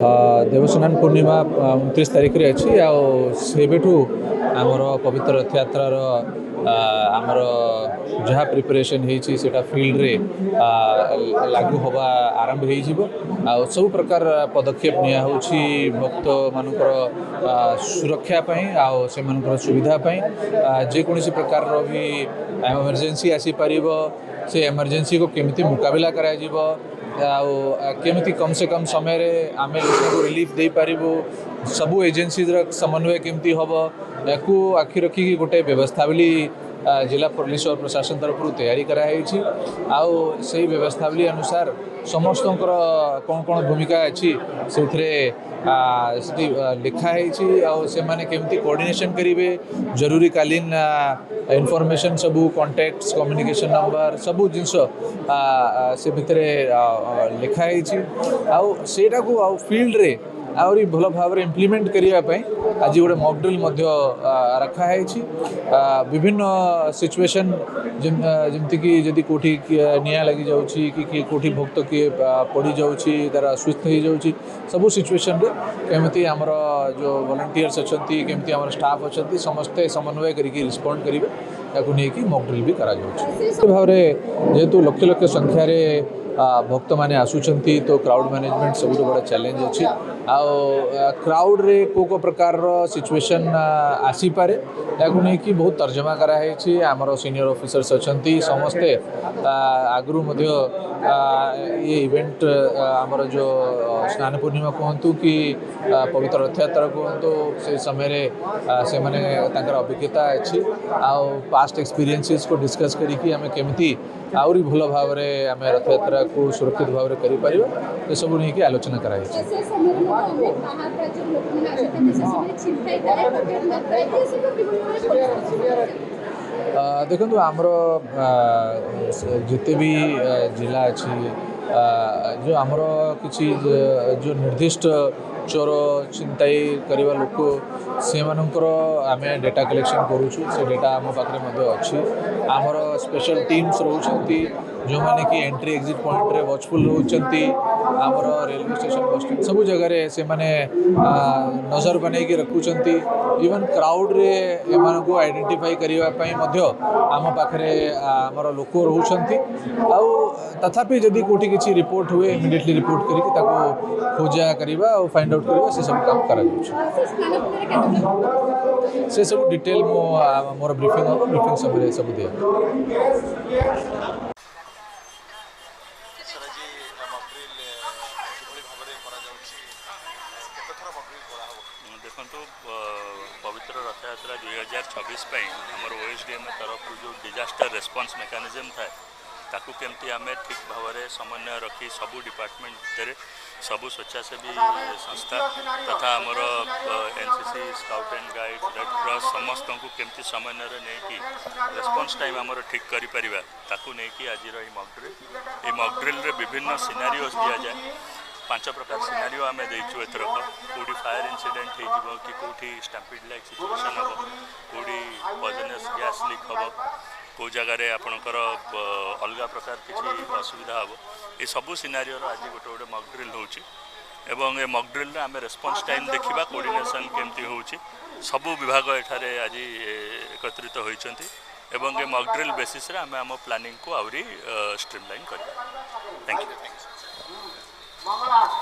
देवस्नान पूर्णिमा 29 तारीख रे अच्छी आबेठू आमर पवित्र रथ यात्रार आमर जहाँ प्रिपरेशन होटा फील्ड रे लागू हवा आरंभ हो सब प्रकार पदक्षेप निया भक्त मानकर सुरक्षा से सुविधा जेकोसी प्रकार भी एमरजेंसी आसीपर से एमरजेंसी को केमिति मुकाबला करा केमिति कम से कम समय रे आमे लोक को रिलीफ दे पारिबो सबू एजेंसी समन्वय केमिति हम या आखि रखिकी गोटे व्यवस्था बोली जिला पुलिस और प्रशासन तरफ तैयारी कराई से व्यवस्थावली अनुसार समस्त कौन कौन भूमिका अच्छी से लिखाई से माने केमती कोऑर्डिनेशन करेंगे जरूरी कालीन इनफॉरमेशन सबू कॉन्टैक्ट्स कम्युनिकेशन नंबर सबू जिनस से भितर लिखाई सेटा को फील्ड रे आहरी भल भाव इम्प्लीमेंट करने आज गोटे मॉक ड्रिल रखाई विभिन्न सिचुएशन जमती कि जदि कोठी निया लगी जाउची कि कोठी भक्त किए पड़ी जाउची तार अस्वस्थ हो जाउची सबू सिचुएशन रे केमती हमर जो वॉलंटियर्स अच्छी केमती हमर स्टाफ अच्छी समस्ते समन्वय करके रिस्पॉन्ड करेंगे ताकू नहीं मॉक ड्रिल भी करा भाव जेहेतु लक्ष लक्ष संख्यार भक्त माने आसुचंती तो क्राउड मैनेजमेंट सब बड़ा चैलेंज अच्छी क्राउड रे को प्रकार सिचुएशन आसी पारे याकू नहीं कि बहुत तर्जमा कराई आमर सीनियर ऑफिसर्स अच्छी समस्ते आगु ये इवेंट आमर जो स्नान पूर्णिमा कहतु कि पवित्र रथ यात्रा कहतु से समय से माने अभिज्ञता अच्छी पास्ट एक्सपीरियंसेस को डिस्कस करी आम केमिति आहरी भल भाव आम रथ यात्रा को सुरक्षित भाव कर सब नहीं आलोचना कराई देखो आमर जिते भी जिला अच्छी जो आमर किसी जो निर्दिष्ट चोर चिंताई करवा लोक से आम डेटा कलेक्शन करुचु से डेटा आम पाखे अच्छी आमर स्पेशल टीम्स रोचंती जो माने कि एंट्री एग्जिट पॉइंट रे वॉचफुल रोचंती आमर रेलवे स्टेशन बस स्टैंड सब जगह से माने नजर बन रखुंट इवन क्राउड रे एमान को आइडेंटिफाई करने आम पाखे आमर लोक रोचंती तथापि जदि कोठी किसी रिपोर्ट हुए इमिडिएटली रिपोर्ट करके खोजा करवा और फाइंड आउट करवा से सब काम करा से सब डिटेल मोर ब्रीफिंग समय सब दिया देखो पवित्र रथ यात्रा 2026 आमर ओएसडीएम तरफ जो डिजास्टर रेस्पॉन्स मेकानिज्म था ताकू केमती आम ठीक भाव में समन्वय रखी सबू डिपार्टमेंट भितर सबू स्वेच्छासेवी संस्था तथा आमर NCC scout and guide red cross समस्त को केमती समन्वय नहीं रेस्पॉन्स टाइम आमर ठीक करें ताकू नहीं आज मॉक ड्रिल रे विभिन्न सिनारियोज दि जाए 5 प्रकार सिनारियो आम देचु एथरक कौटी फायर इनसीडेंट हो कि कौटी स्टैम्पिड लाइक सिचुएशन हम कौटी पॉइजनस गैस लीक हम कौ जगार आपणकर अलग प्रकार किसी असुविधा हम ये सबू सिनारियोर आज गोटे गोटे मॉक ड्रिल होची मॉक ड्रिल आम रेस्पॉन्स टाइम देखा कोऑर्डिनेशन केमती होची सबू विभाग एठारे आज एकत्रित होइचंती एवं मॉक ड्रिल बेसिस रे आम प्लानिंग को आउरी स्ट्रीमलाइन करिया। Thank you.